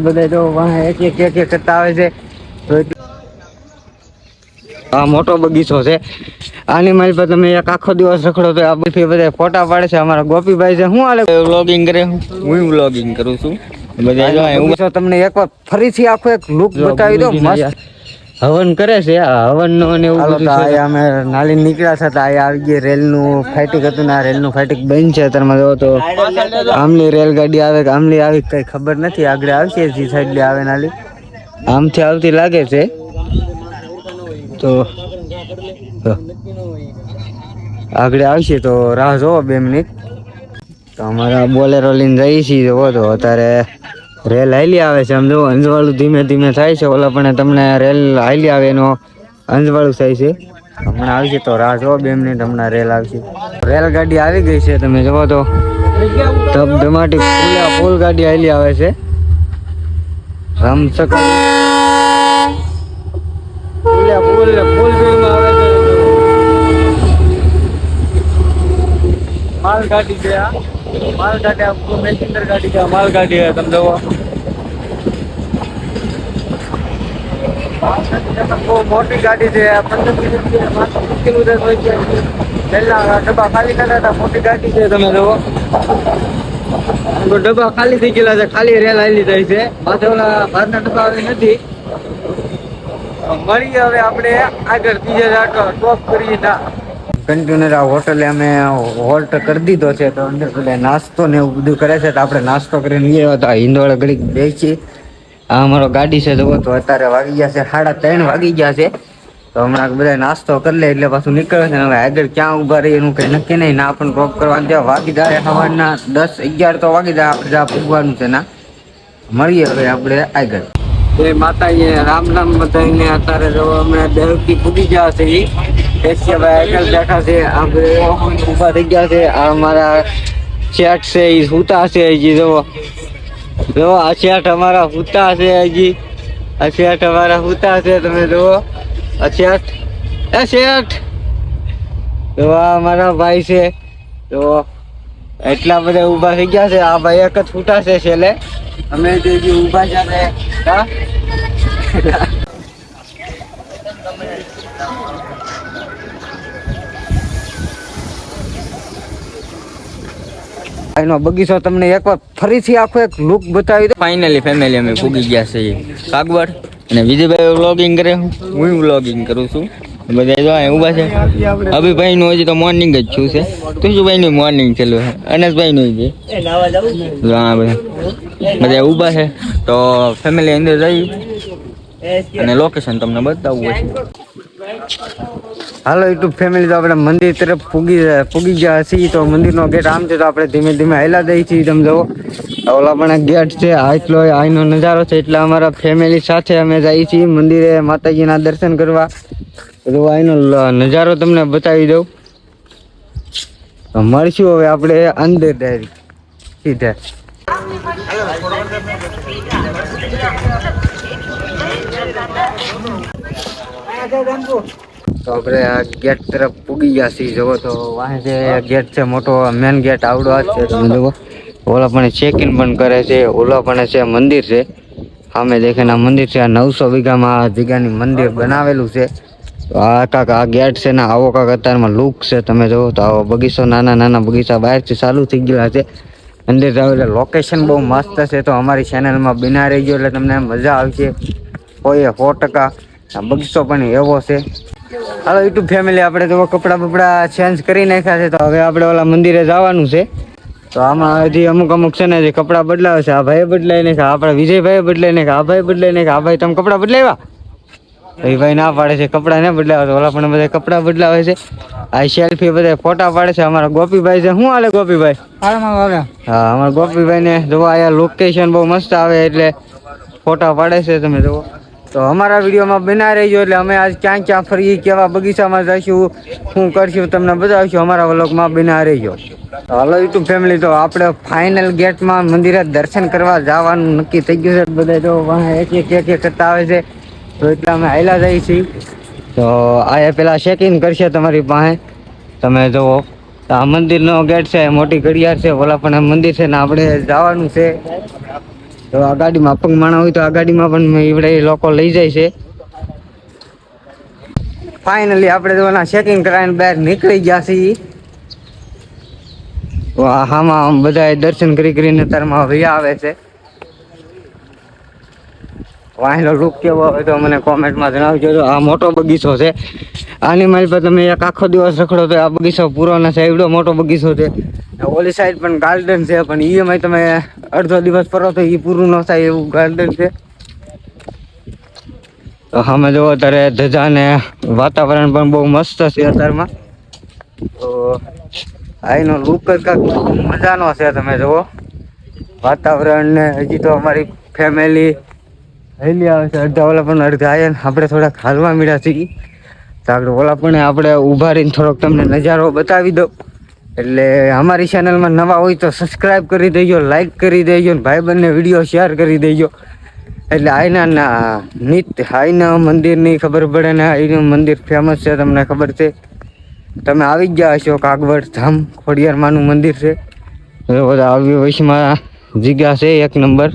બધા તો એક એક કરતા આવે છે. તો આ મોટો બગીચો છે. આની મારી પર તમે એક આખો દિવસ રખડો તો આ બધી બધા ફોટા પાડે છે. અમારા ગોપીભાઈ છે. શું હાલે વ્લોગિંગ કરે? હું વ્લોગિંગ કરું છું. બધા તમને એકવાર ફરીથી આખો એક લુક બતાવી દો. મસ્ત હવન કરે છે. આ હવન નો ને એવું બધું છે. અમે નાલી નીકળ્યા હતા. આ આવી ગઈ રેલ નું ફાઇટિંગ હતું ને આ રેલ નું ફાઇટિંગ બંધ છે. અત્યારમાં જો તો આમની રેલગાડી આવે કે આમની આવી કઈ ખબર નથી. આગળ આવશે જે સાઈડ આવે નાલી આમથી આવતી લાગે છે. તો આગળ આવશે તો રાહ જોવો 2 મિનિટ. તો અમારા બોલેરો લઈને જઈએ છીએ. જોવો તો અત્યારે રેલ હાલી આવે છે. આમ જો અંજવાળું ધીમે ધીમે થાય છે. ઓલા પણ તમને રેલ હાલી આવે એનો અંજવાળું થાય છે. હમણાં આવશે તો રાહ જોવો 2 મિનિટ. હમણાં રેલ આવશે. રેલગાડી આવી ગઈ છે. તમે જોવો તો ધમાટી ફૂલ ગાડી હાલી આવે છે. રમસક માલગાડી છે. માલગાડી મેસેન્જર ગાડી છે. માલગાડી છે. તમે જોવો બહુ મોટી ગાડી છે. 15 કિલોમીટર પહેલા ડબ્બા ખાલી કર્યા હતા. મોટી ગાડી છે. તમે જોવો ડબ્બા ખાલી થઈ ગયેલા છે. ખાલી રેલ હાલી જાય છે. પાછળ ઓલા બહારના ડબ્બા આવી નથી. મળીએ હવે આપણે આગળ બીજે ટોપ કરીએ. કન્ટેનર આ હોટલે અમે હોલ્ટ કરી દીધો છે. તો અંદર પેલા નાસ્તો ને એવું બધું કરે છે. તો આપણે નાસ્તો કરીને લઈ આવ્યા હતા. હિંદોળે ઘડીક બેસી. આ અમારો ગાડી છે. જુઓ તો અત્યારે વાગી ગયા છે 3:30 વાગી ગયા છે. તો હમણાં બધા નાસ્તો કરી લે એટલે પાછું નીકળે છે. હવે આગળ ક્યાં ઉભા રહી એનું કઈ નક્કી નહીં. ના પણ ડ્રોપ કરવાનું ત્યાં વાગી જાય સવારના 10-11 તો વાગી જાય. આપણે જ્યાં પૂગવાનું છે ના મળીએ હવે આપણે આગળ. જય માતાજી, રામ રામ બધાને. અત્યારે જો અમે દેવકી પૂગી ગયા છે. ભાઈ આગળ બેઠા છે. આપણે ઉભા થઈ ગયા છે. આ અમારા શેઠ છે એ સૂતા છે. હજી જો આ શેઠ અમારા સૂતા છે. હજી આ શેઠ અમારા સૂતા છે. તમે જુઓ આ શેઠ શેઠ તો આ અમારા ભાઈ છે. તો એટલા બધા ઊભા થઈ ગયા છે. આ ભાઈ એક જ સૂતા છે છેલ્લે. અમે જે ઊભા છે એનો બગીચો તમને એકવાર ફરીથી આખો એક લુક બતાવી દો. ફાઇનલી ફેમિલી અમે પૂગી ગયા છે કાગવડ. અને વિજયભાઈ વ્લોગિંગ કરે, હું વ્લોગિંગ કરું છું. બધા જો ઊભા છે. અભિભાઈ નું હજી તો મોર્નિંગ જ છું છે. તુજુભાઈ નું મોર્નિંગ ચાલુ છે. અનેશભાઈ નું બધા ઊભા છે. તો ફેમિલી અંદર જઈ અને લોકેશન તમને બતાવવું છે. હાલો યુટ્યુબ ફેમિલી, તો આપણે મંદિર તરફ પૂગી ગયા છીએ. તો મંદિરનો ગેટ આમ છે. તો આપણે ધીમે ધીમે હાલ્યા જઈએ છીએ. તમે જુઓ ઓલા પણ ગેટ છે. આટલો અહીંનો નજારો છે. એટલે અમારા ફેમિલી સાથે અમે જઈએ છીએ મંદિરે માતાજીના દર્શન કરવા. તો અહીંનો નજારો તમને બતાવી દઉં. તો મળશું હવે આપણે અંદર ડાયરેક્ટ સીધા. તો આપણે આ ગેટ તરફ પૂગી ગયા છીએ. જુઓ તો વાહે જે ગેટ છે મોટો મેન ગેટ આવડો જ છે. તમે જુઓ ઓલા પણ ચેકિંગ પણ કરે છે. ઓલા પણ છે મંદિર છે. સામે દેખાય આ મંદિર છે. આ 900 વીઘામાં આ જગ્યાની મંદિર બનાવેલું છે. તો આ કાંક આ ગેટ છે ને આવો કાંક અત્યારમાં લુક છે. તમે જુઓ તો આવો બગીચો, નાના નાના બગીચા બહારથી ચાલુ થઈ ગયેલા છે. અંદર જાવ એટલે લોકેશન બહુ મસ્ત છે. તો અમારી ચેનલમાં બિના રહી ગયો એટલે તમને મજા આવશે 100%. આ બગીચો પણ એવો છે. હાલો યુટ્યુબ ફેમિલી, આપણે તો કપડાં બપડા ચેન્જ કરી નાખ્યા છે. તો હવે આપણે ઓલા મંદિરે જવાનું છે. તો આમાં હજી અમુક છે ને જે કપડાં બદલાવે છે. આ ભાઈ બદલાઈ નાખ્યા, આપણા વિજયભાઈ બદલાઈ નાખ્યા, આ ભાઈ બદલાઈ નાખ્યા. આ ભાઈ તમે કપડાં બદલાવ્યા? એ ભાઈ ના પાડે છે કપડાં ને બદલાવે. ઓલા પણ બધા કપડાં બદલાવે છે. આ સેલ્ફી બધા ફોટા પાડે છે. અમારા ગોપીભાઈ છે. શું હાલે ગોપીભાઈ? હા, અમારા ગોપીભાઈ ને જોવા અહીંયા લોકેશન બહુ મસ્ત આવે એટલે ફોટા પાડે છે. તમે જુઓ તો અમારા વિડીયોમાં બના રહીજો. એટલે અમે આજ ક્યાં ક્યાં ફરીએ, કેવા બગીચામાં જઈશું, શું કરશું તમને બતાવીશું. અમારા વ્લોગમાં બના રહીજો. હાલો યુટ્યુબ ફેમિલી, તો આપણે ફાઇનલ ગેટમાં મંદિરે દર્શન કરવા જવાનું નક્કી થઈ ગયું છે. બધા જો એક એક કરતા આવે છે. તો એટલે અમે હાલ્યા જઈએ છીએ. તો આ પેલા ચેકિંગ કરશે તમારી પાસે. તમે જુઓ આ મંદિરનો ગેટ છે. મોટી ઘડિયાળ છે. ઓલા પણ મંદિર છે ને આપણે જવાનું છે. તો આ ગાડીમાં અપંગ માણા હોય તો આ ગાડીમાં પણ એવડે લોકો લઈ જાય છે. ફાઇનલી આપણે તો ચેકિંગ કરાવીને બહાર નીકળી ગયા છીએ. આમાં બધા દર્શન કરીને તારમાં વૈયા આવે છે. વાહીનો લુક કેવો હોય તો મને કોમેન્ટમાં જણાવજો. આ મોટો બગીચો છે. આની મારી પર તમે એક આખો દિવસ રખડો તો આ બગીચો પૂરો ના થાય એવડો મોટો બગીચો છે. ઓલી સાઈડ પણ ગાર્ડન છે, પણ એમાં તમે અડધો દિવસ ફરો તો એ પૂરું ન થાય એવું ગાર્ડન છે. તો અમે જોવો અત્યારે ધજા ને વાતાવરણ પણ બહુ મસ્ત છે અત્યારમાં. તો આનો લુક જ કાંઈક મજાનો છે. તમે જુઓ વાતાવરણ ને હજી તો અમારી ફેમિલી હેલી આવે છે. અડધા ઓલા પણ અડધા આવ્યા ને આપણે થોડાક હાલવા મળ્યા છીએ. તો આપણે ઓલા પણ આપણે ઊભા રહીને થોડોક તમને નજારો બતાવી દો. એટલે અમારી ચેનલમાં નવા હોય તો સબસ્ક્રાઈબ કરી દેજો, લાઈક કરી દેજો ને ભાઈ બંને વિડીયો શેર કરી દેજો. એટલે આઈના મંદિરની ખબર પડે ને આઈનું મંદિર ફેમસ છે તમને ખબર છે. તમે આવી જ ગયા હશો. કાગવડ ધામ ખોડિયાર માનું મંદિર છે. બધા આવી વયસમાં જગ્યા છે એક નંબર.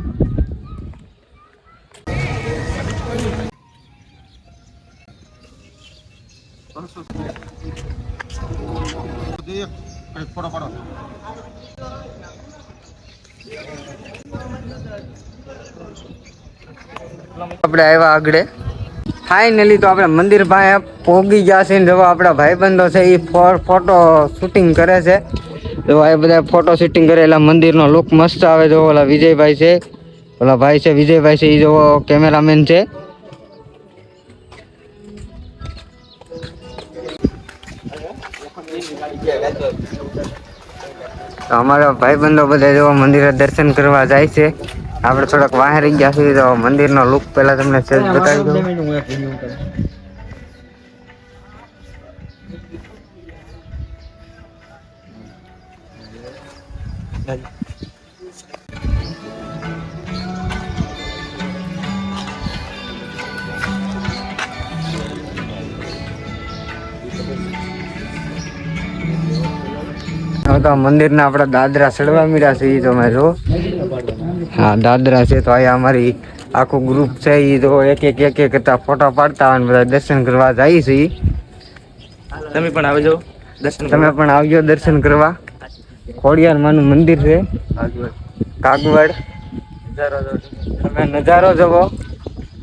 આપણે આવ્યા આગળ ફાઇનલી તો આપણે મંદિર પાસે પહોંચી ગયા છે. જો આપણા ભાઈબંધો છે એ ફોટો શૂટિંગ કરે છે. તો એ બધા ફોટો શૂટિંગ કરેલા મંદિરનો લુક મસ્ત આવે. જો ઓલા વિજયભાઈ છે, ઓલા ભાઈ છે વિજયભાઈ છે, એ જો કેમેરામેન છે. અમારા ભાઈબંધો બધા જો મંદિરે દર્શન કરવા જાય છે. આપણે થોડાક બહાર રહી ગયા છીએ. તો મંદિરનો લુક પહેલા તમને બતાવી દઉં. તો મંદિરના આપણા દાદરા ચડવા મળ્યા છે. એ તમે જો હા દાદરા છે. તો અહીંયા અમારી આખું ગ્રુપ છે. એ તો એક કરતા ફોટા પાડતા અને બધા દર્શન કરવા જાય છે. તમે પણ આવજો દર્શન કરવા. ખોડિયાર માનું મંદિર છે કાગવડ. તમે નજારો જોવો.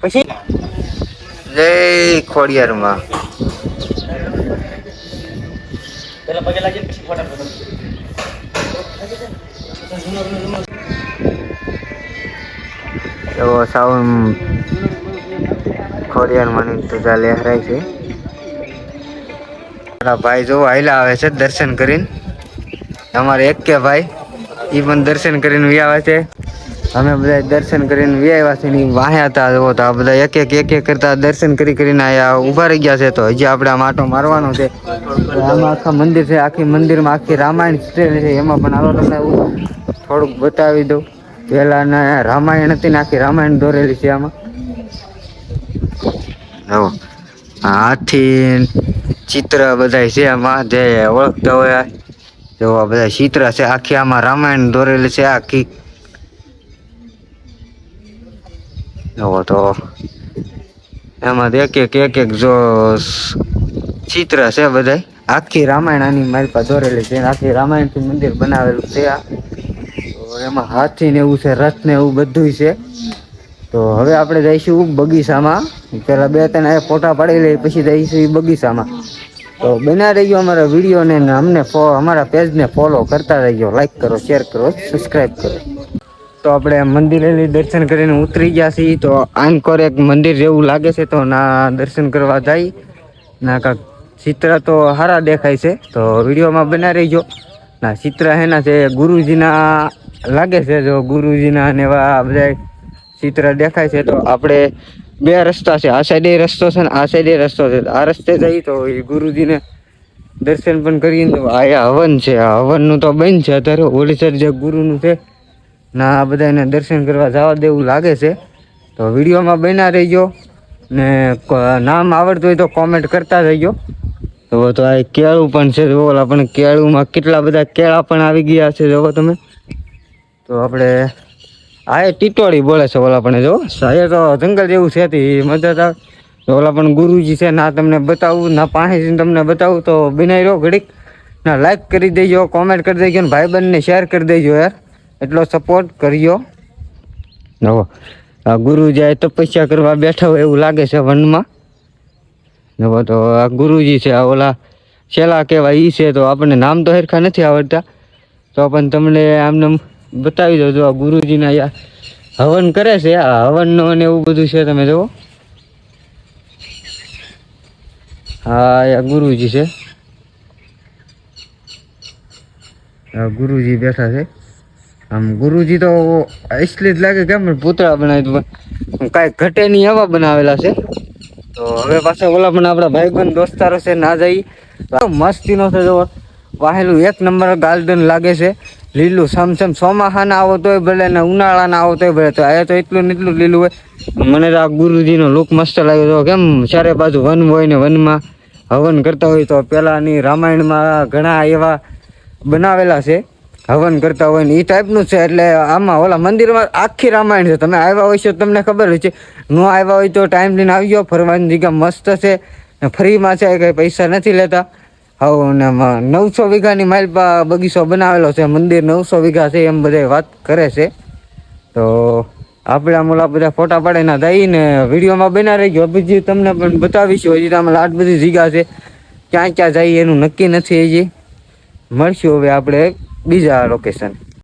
પછી જય ખોડિયાર માં. એવો સાઉન્ડ ખોડિયાર માની ધજા લહેરાય છે. મારા ભાઈ જો હાઈલા આવે છે દર્શન કરીને. અમારે એક કે ભાઈ એ પણ દર્શન કરીને આવે છે. અમે બધા દર્શન કરીને આવ્યા છે. વાહ્યા હતા તો આ બધા એક કરતા દર્શન કરીને આયા ઉભા રહી ગયા છે. તો હજી આપણે આમ આટો મારવાનો છે. આમાં આખા મંદિર છે. આખી મંદિરમાં આખી રામાયણ સ્ટેલ છે. એમાં પણ આવો તમને થોડુંક બતાવી દઉં. પેલા રામાયણ હતી ને આખી રામાયણ દોરેલી છે આમાં. હાથી ચિત્ર બધા છે આમાં જે ઓળખતા હોય. જો બધા ચિત્ર છે આખી આમાં રામાયણ દોરેલી છે આખી. તો એમાં એક જો ચિત્ર છે બધા આખી રામાયણની મારી પાસે દોરેલી છે. આખી રામાયણ થી મંદિર બનાવેલું છે. તો એમાં હાથી ને એવું છે, રથ ને એવું બધું છે. તો હવે આપણે જઈશું બગીચામાં. પેલા 2-3 ફોટા પાડી લઈએ પછી જઈશું બગીચામાં. તો બના રહીજો અમારા વિડીયો ને અમને અમારા પેજને ફોલો કરતા રહીજો. લાઈક કરો, શેર કરો, સબસ્ક્રાઈબ કરો. તો આપણે મંદિરે દર્શન કરીને ઉતરી ગયા છીએ. તો આનકોર એક મંદિર જેવું લાગે છે. તો ના દર્શન કરવા જાય ના કાંક ચિત્ર તો સારા દેખાય છે. તો વિડીયોમાં બના રહીજો. ના ચિત્ર હેના છે ગુરુજીના લાગે છે. જો ગુરુજીના ને એવા બધા ચિત્ર દેખાય છે. તો આપણે 2 રસ્તા છે. આ સાઈડે રસ્તો છે ને આ સાઈડે રસ્તો છે. આ રસ્તે જઈ તો એ ગુરુજીને દર્શન પણ કરીને તો આયા હવન છે. આ હવનનું તો બંધ છે અત્યારે. ઓલી સાઈડ જે ગુરુનું છે ના આ બધાને દર્શન કરવા જવા દેવું લાગે છે. તો વિડીયોમાં બન્યા રહીજો ને નામ આવડતું હોય તો કોમેન્ટ કરતા રહીજો. તો આ કેળું પણ છે. જો આપણે કેળુંમાં કેટલા બધા કેળા પણ આવી ગયા છે. જોવો તમે. તો આપણે હા એ ટીટોળી બોલે છે ઓલા પણ જો એ તો જંગલ જેવું છે તે મજા આવે. તો ઓલા પણ ગુરુજી છે ના તમને બતાવું ના પાસે તમને બતાવું તો બનાવી રહ્યો ઘડીક ના લાઈક કરી દેજો કોમેન્ટ કરી દેજો ને ભાઈબંધને શેર કરી દેજો યાર એટલો સપોર્ટ કર્યો. નવો આ ગુરુજી આ તપસ્યા કરવા બેઠા હોય એવું લાગે છે વનમાં. નવો તો આ ગુરુજી છે આ ઓલા છેલ્લા કહેવાય ઈ છે તો આપણને નામ તો હરખા નથી આવડતા તો પણ તમને આમને બતાવી દો. જો આ ગુરુજીના હવન કરે છે આ હવનનો અને એવું બધું છે તમે જુઓ. હા આ ગુરુજી છે આ ગુરુજી બેઠા છે. આમ ગુરુજી તો અસલી જ લાગે કેમ પૂતળા બનાવી કાંઈ ઘટે નહીં એવા બનાવેલા છે. તો હવે પાછા ઓલા પણ આપણા ભાઈબંધ દોસ્તારો છે ના જઈ મસ્તીનો છે જો વાહેલું એક નંબર ગાર્ડન લાગે છે લીલું સમસમ ચોમાસાના આવો તોય ભલે ને ઉનાળાના આવો તોય ભલે તો આ તો એટલું ને એટલું લીલું હોય. મને તો આ ગુરુજીનો લુક મસ્ત લાગ્યો તો કેમ ચારે બાજુ વન હોય ને વનમાં હવન કરતા હોય તો પહેલાંની રામાયણમાં ઘણા એવા બનાવેલા છે હવન કરતા હોય ને એ ટાઈપનું છે. એટલે આમાં ઓલા મંદિરમાં આખી રામાયણ છે. તમે આવ્યા હોય છે તમને ખબર હોય છે ન આવ્યા હોય તો ટાઈમ લઈને આવી ગયો. ફરવાની જગ્યા મસ્ત છે ફ્રીમાં છે કંઈ પૈસા નથી લેતા. હવે ને 900 વીઘાની માઇલ બગીચો બનાવેલો છે મંદિર 900 વીઘા છે એમ બધા વાત કરે છે. તો આપણે આમ ઓલા બધા ફોટા પાડીને દઈને વિડીયોમાં બના રહી ગયો બીજી તમને પણ બતાવીશું. હજી આમાં આટ બધી જગ્યા છે ક્યાં ક્યાં જઈએ એનું નક્કી નથી. હજી મળશું હવે આપણે બીજા લોકેશન.